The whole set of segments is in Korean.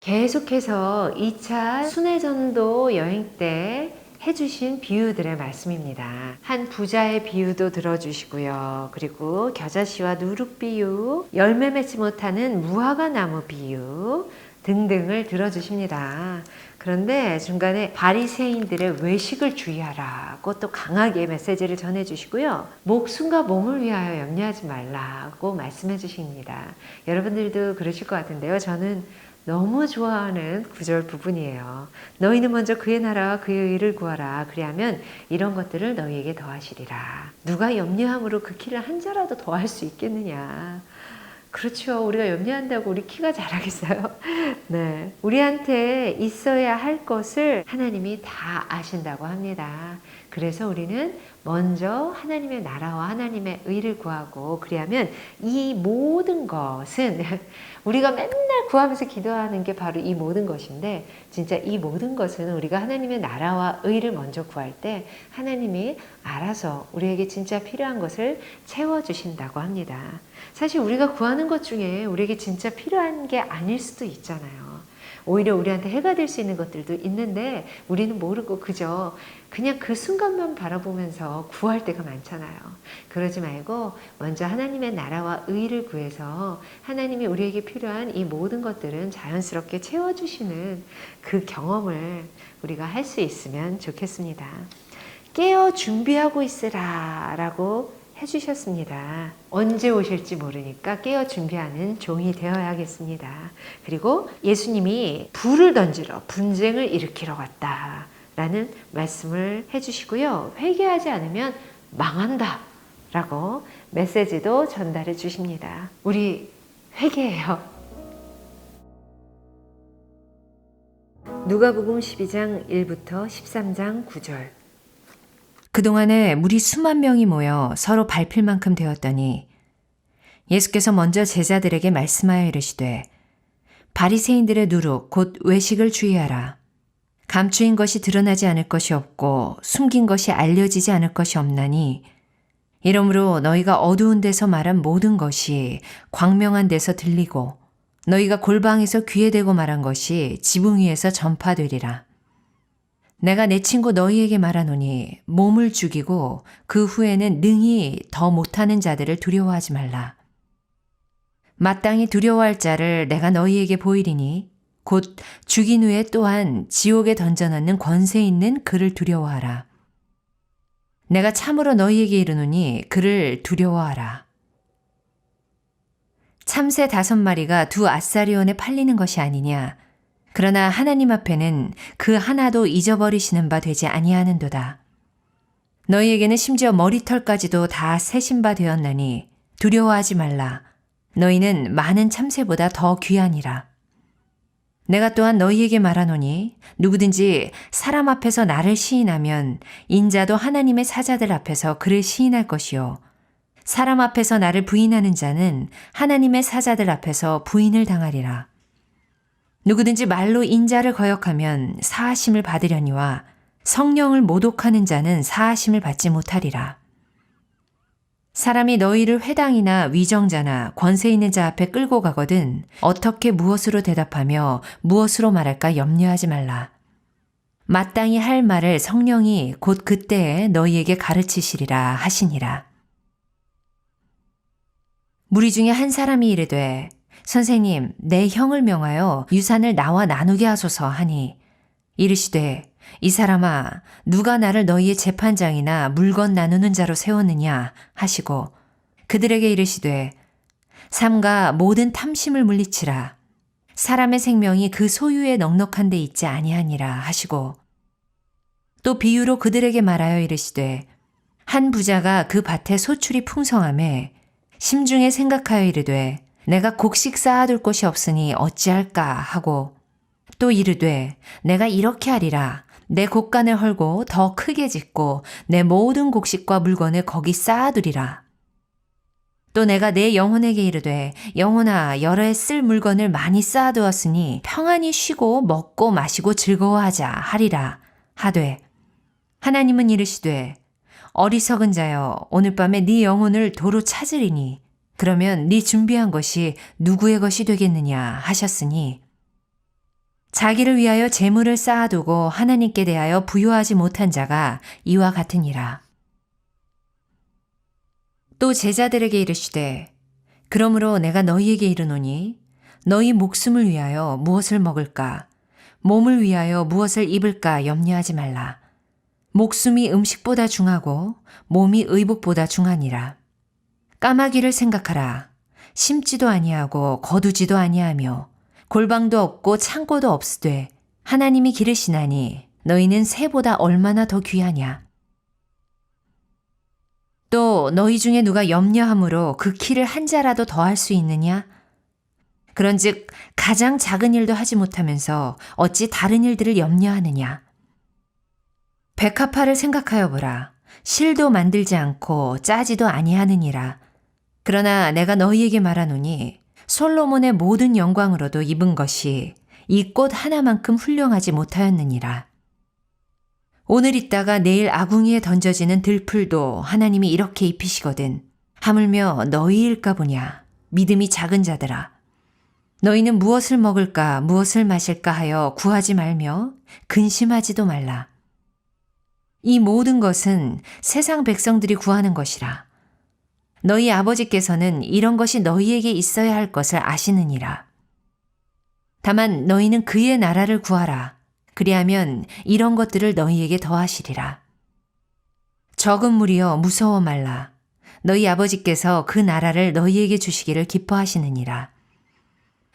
계속해서 2차 순회전도 여행 때 해주신 비유들의 말씀입니다. 한 부자의 비유도 들어주시고요. 그리고 겨자씨와 누룩 비유, 열매 맺지 못하는 무화과 나무 비유 등등을 들어주십니다. 그런데 중간에 바리새인들의 외식을 주의하라고 또 강하게 메시지를 전해주시고요. 목숨과 몸을 위하여 염려하지 말라고 말씀해 주십니다. 여러분들도 그러실 것 같은데요. 저는 너무 좋아하는 구절 부분이에요. 너희는 먼저 그의 나라와 그의 의를 구하라. 그리하면 이런 것들을 너희에게 더하시리라. 누가 염려함으로 그 키를 한 자라도 더할 수 있겠느냐. 그렇죠. 우리가 염려한다고 우리 키가 자라겠어요? 네. 우리한테 있어야 할 것을 하나님이 다 아신다고 합니다. 그래서 우리는 먼저 하나님의 나라와 하나님의 의를 구하고 그리하면 이 모든 것은 우리가 맨날 구하면서 기도하는 게 바로 이 모든 것인데 진짜 이 모든 것은 우리가 하나님의 나라와 의를 먼저 구할 때 하나님이 알아서 우리에게 진짜 필요한 것을 채워주신다고 합니다. 사실 우리가 구하는 것 중에 우리에게 진짜 필요한 게 아닐 수도 있잖아요. 오히려 우리한테 해가 될 수 있는 것들도 있는데 우리는 모르고 그냥 그 순간만 바라보면서 구할 때가 많잖아요. 그러지 말고 먼저 하나님의 나라와 의를 구해서 하나님이 우리에게 필요한 이 모든 것들은 자연스럽게 채워주시는 그 경험을 우리가 할 수 있으면 좋겠습니다. 깨어 준비하고 있으라 라고 해주셨습니다. 언제 오실지 모르니까 깨어 준비하는 종이 되어야겠습니다. 그리고 예수님이 불을 던지러 분쟁을 일으키러 왔다 라는 말씀을 해주시고요. 회개하지 않으면 망한다 라고 메시지도 전달해 주십니다. 우리 회개해요. 누가복음 12장 1부터 13장 9절. 그동안에 무리 수만 명이 모여 서로 밟힐 만큼 되었더니 예수께서 먼저 제자들에게 말씀하여 이르시되 바리새인들의 누룩 곧 외식을 주의하라. 감추인 것이 드러나지 않을 것이 없고 숨긴 것이 알려지지 않을 것이 없나니 이러므로 너희가 어두운 데서 말한 모든 것이 광명한 데서 들리고 너희가 골방에서 귀에 대고 말한 것이 지붕 위에서 전파되리라. 내가 내 친구 너희에게 말하노니 몸을 죽이고 그 후에는 능히 더 못하는 자들을 두려워하지 말라. 마땅히 두려워할 자를 내가 너희에게 보이리니 곧 죽인 후에 또한 지옥에 던져넣는 권세 있는 그를 두려워하라. 내가 참으로 너희에게 이르노니 그를 두려워하라. 참새 5마리가 2 아사리온에 팔리는 것이 아니냐. 그러나 하나님 앞에는 그 하나도 잊어버리시는 바 되지 아니하는도다. 너희에게는 심지어 머리털까지도 다 세신 바 되었나니 두려워하지 말라. 너희는 많은 참새보다 더 귀하니라. 내가 또한 너희에게 말하노니 누구든지 사람 앞에서 나를 시인하면 인자도 하나님의 사자들 앞에서 그를 시인할 것이요. 사람 앞에서 나를 부인하는 자는 하나님의 사자들 앞에서 부인을 당하리라. 누구든지 말로 인자를 거역하면 사하심을 받으려니와 성령을 모독하는 자는 사하심을 받지 못하리라. 사람이 너희를 회당이나 위정자나 권세 있는 자 앞에 끌고 가거든 어떻게 무엇으로 대답하며 무엇으로 말할까 염려하지 말라. 마땅히 할 말을 성령이 곧 그때에 너희에게 가르치시리라 하시니라. 무리 중에 한 사람이 이르되 선생님, 내 형을 명하여 유산을 나와 나누게 하소서 하니 이르시되 이 사람아 누가 나를 너희의 재판장이나 물건 나누는 자로 세웠느냐 하시고 그들에게 이르시되 삼가 모든 탐심을 물리치라. 사람의 생명이 그 소유에 넉넉한 데 있지 아니하니라 하시고 또 비유로 그들에게 말하여 이르시되 한 부자가 그 밭에 소출이 풍성하매 심중에 생각하여 이르되 내가 곡식 쌓아둘 곳이 없으니 어찌할까 하고 또 이르되 내가 이렇게 하리라. 내 곡간을 헐고 더 크게 짓고 내 모든 곡식과 물건을 거기 쌓아두리라. 또 내가 내 영혼에게 이르되 영혼아 여러 해 쓸 물건을 많이 쌓아두었으니 평안히 쉬고 먹고 마시고 즐거워하자 하리라 하되 하나님은 이르시되 어리석은 자여 오늘 밤에 네 영혼을 도로 찾으리니 그러면 네 준비한 것이 누구의 것이 되겠느냐 하셨으니 자기를 위하여 재물을 쌓아두고 하나님께 대하여 부요하지 못한 자가 이와 같으니라. 또 제자들에게 이르시되 그러므로 내가 너희에게 이르노니 너희 목숨을 위하여 무엇을 먹을까 몸을 위하여 무엇을 입을까 염려하지 말라. 목숨이 음식보다 중하고 몸이 의복보다 중하니라. 까마귀를 생각하라. 심지도 아니하고 거두지도 아니하며 골방도 없고 창고도 없으되 하나님이 기르시나니 너희는 새보다 얼마나 더 귀하냐. 또 너희 중에 누가 염려함으로 그 키를 한 자라도 더할 수 있느냐? 그런즉 가장 작은 일도 하지 못하면서 어찌 다른 일들을 염려하느냐? 백합화를 생각하여 보라. 실도 만들지 않고 짜지도 아니하느니라. 그러나 내가 너희에게 말하노니 솔로몬의 모든 영광으로도 입은 것이 이 꽃 하나만큼 훌륭하지 못하였느니라. 오늘 있다가 내일 아궁이에 던져지는 들풀도 하나님이 이렇게 입히시거든. 하물며 너희일까 보냐. 믿음이 작은 자들아. 너희는 무엇을 먹을까 무엇을 마실까 하여 구하지 말며 근심하지도 말라. 이 모든 것은 세상 백성들이 구하는 것이라. 너희 아버지께서는 이런 것이 너희에게 있어야 할 것을 아시느니라. 다만 너희는 그의 나라를 구하라. 그리하면 이런 것들을 너희에게 더하시리라. 적은 무리여 무서워 말라. 너희 아버지께서 그 나라를 너희에게 주시기를 기뻐하시느니라.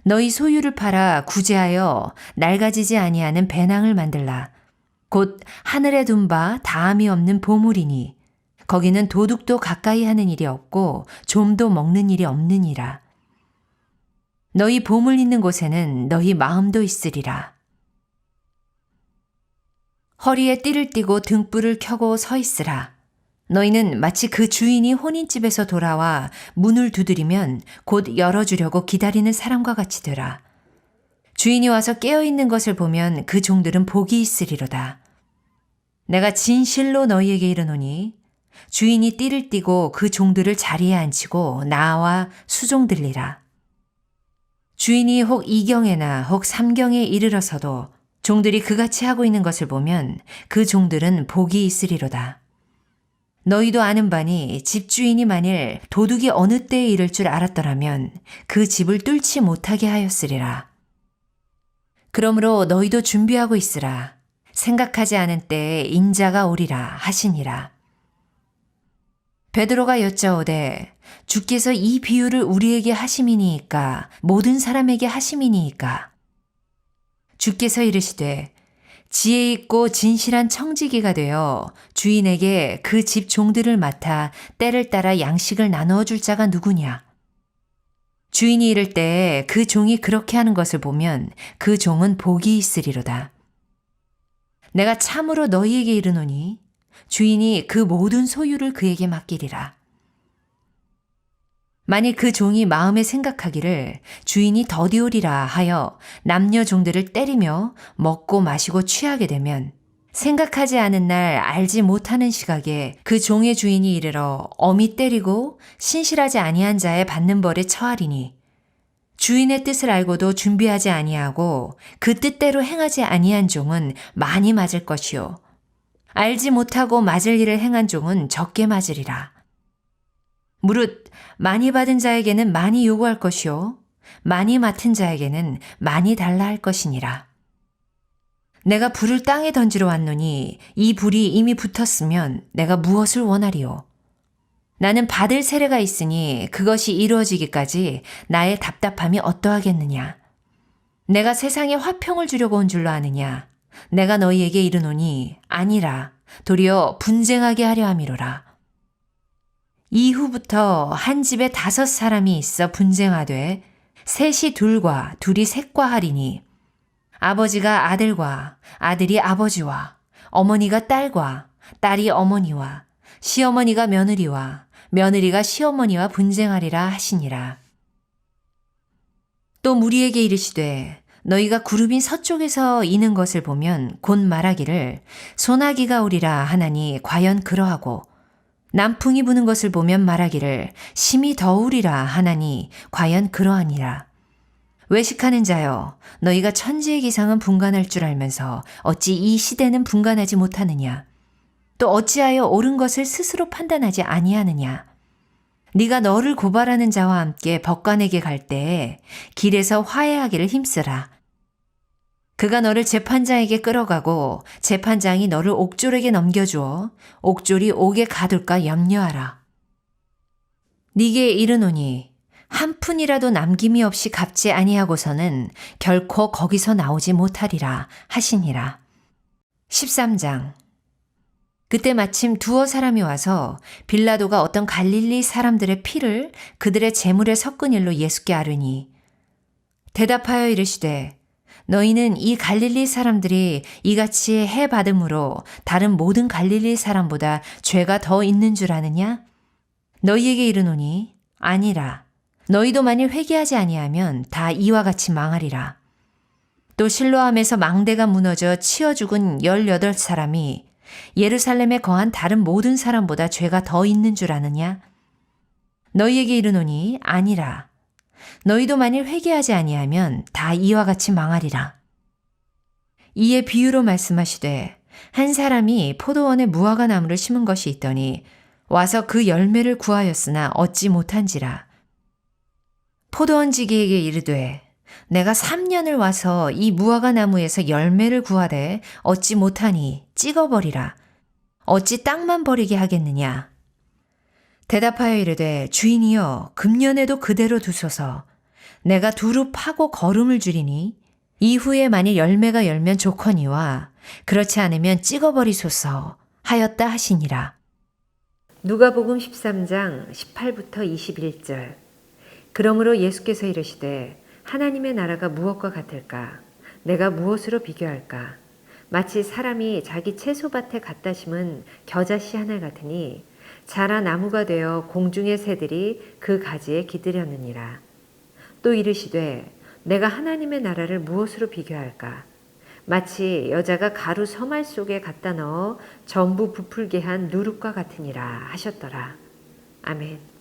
너희 소유를 팔아 구제하여 낡아지지 아니하는 배낭을 만들라. 곧 하늘에 둔 바 다함이 없는 보물이니 거기는 도둑도 가까이 하는 일이 없고 좀도 먹는 일이 없느니라. 너희 보물 있는 곳에는 너희 마음도 있으리라. 허리에 띠를 띠고 등불을 켜고 서 있으라. 너희는 마치 그 주인이 혼인집에서 돌아와 문을 두드리면 곧 열어주려고 기다리는 사람과 같이 되라. 주인이 와서 깨어있는 것을 보면 그 종들은 복이 있으리로다. 내가 진실로 너희에게 이르노니 주인이 띠를 띠고 그 종들을 자리에 앉히고 나와 수종들리라. 주인이 혹 2경에나 혹 3경에 이르러서도 종들이 그같이 하고 있는 것을 보면 그 종들은 복이 있으리로다. 너희도 아는 바니 집주인이 만일 도둑이 어느 때에 이를 줄 알았더라면 그 집을 뚫지 못하게 하였으리라. 그러므로 너희도 준비하고 있으라. 생각하지 않은 때에 인자가 오리라 하시니라. 베드로가 여짜오되 주께서 이 비유를 우리에게 하심이니이까 모든 사람에게 하심이니이까. 주께서 이르시되 지혜 있고 진실한 청지기가 되어 주인에게 그 집 종들을 맡아 때를 따라 양식을 나누어 줄 자가 누구냐. 주인이 이를 때에 그 종이 그렇게 하는 것을 보면 그 종은 복이 있으리로다. 내가 참으로 너희에게 이르노니 주인이 그 모든 소유를 그에게 맡기리라. 만일 그 종이 마음에 생각하기를 주인이 더디오리라 하여 남녀 종들을 때리며 먹고 마시고 취하게 되면 생각하지 않은 날 알지 못하는 시각에 그 종의 주인이 이르러 엄히 때리고 신실하지 아니한 자의 받는 벌에 처하리니 주인의 뜻을 알고도 준비하지 아니하고 그 뜻대로 행하지 아니한 종은 많이 맞을 것이요 알지 못하고 맞을 일을 행한 종은 적게 맞으리라. 무릇 많이 받은 자에게는 많이 요구할 것이요 많이 맡은 자에게는 많이 달라 할 것이니라. 내가 불을 땅에 던지러 왔노니 이 불이 이미 붙었으면 내가 무엇을 원하리요? 나는 받을 세례가 있으니 그것이 이루어지기까지 나의 답답함이 어떠하겠느냐? 내가 세상에 화평을 주려고 온 줄로 아느냐? 내가 너희에게 이르노니 아니라 도리어 분쟁하게 하려 함이로라. 이후부터 한 집에 5 사람이 있어 분쟁하되 셋이 둘과 둘이 셋과 하리니 아버지가 아들과 아들이 아버지와 어머니가 딸과 딸이 어머니와 시어머니가 며느리와 며느리가 시어머니와 분쟁하리라 하시니라. 또 무리에게 이르시되 너희가 구름이 서쪽에서 이는 것을 보면 곧 말하기를 소나기가 오리라 하나니 과연 그러하고 남풍이 부는 것을 보면 말하기를 심히 더우리라 하나니 과연 그러하니라. 외식하는 자여, 너희가 천지의 기상은 분간할 줄 알면서 어찌 이 시대는 분간하지 못하느냐? 또 어찌하여 옳은 것을 스스로 판단하지 아니하느냐? 네가 너를 고발하는 자와 함께 법관에게 갈 때에 길에서 화해하기를 힘쓰라. 그가 너를 재판장에게 끌어가고 재판장이 너를 옥졸에게 넘겨주어 옥졸이 옥에 가둘까 염려하라. 네게 이르노니 한 푼이라도 남김이 없이 갚지 아니하고서는 결코 거기서 나오지 못하리라 하시니라. 13장. 그때 마침 두어 사람이 와서 빌라도가 어떤 갈릴리 사람들의 피를 그들의 제물에 섞은 일로 예수께 아뢰니 대답하여 이르시되 너희는 이 갈릴리 사람들이 이같이 해 받음으로 다른 모든 갈릴리 사람보다 죄가 더 있는 줄 아느냐? 너희에게 이르노니 아니라. 너희도 만일 회개하지 아니하면 다 이와 같이 망하리라. 또 실로암에서 망대가 무너져 치어 죽은 18사람이 예루살렘에 거한 다른 모든 사람보다 죄가 더 있는 줄 아느냐? 너희에게 이르노니 아니라. 너희도 만일 회개하지 아니하면 다 이와 같이 망하리라. 이에 비유로 말씀하시되 한 사람이 포도원에 무화과 나무를 심은 것이 있더니 와서 그 열매를 구하였으나 얻지 못한지라. 포도원지기에게 이르되 내가 3년을 와서 이 무화과 나무에서 열매를 구하되 얻지 못하니 찍어버리라. 어찌 땅만 버리게 하겠느냐? 대답하여 이르되 주인이여 금년에도 그대로 두소서. 내가 두루 파고 거름을 주리니 이후에 만일 열매가 열면 좋거니와 그렇지 않으면 찍어버리소서 하였다 하시니라. 누가복음 13장 18부터 21절. 그러므로 예수께서 이르시되 하나님의 나라가 무엇과 같을까? 내가 무엇으로 비교할까? 마치 사람이 자기 채소밭에 갖다 심은 겨자씨 하나 같으니 자라 나무가 되어 공중의 새들이 그 가지에 기들였느니라. 또 이르시되 내가 하나님의 나라를 무엇으로 비교할까? 마치 여자가 가루 서말 속에 갖다 넣어 전부 부풀게 한 누룩과 같으니라 하셨더라. 아멘.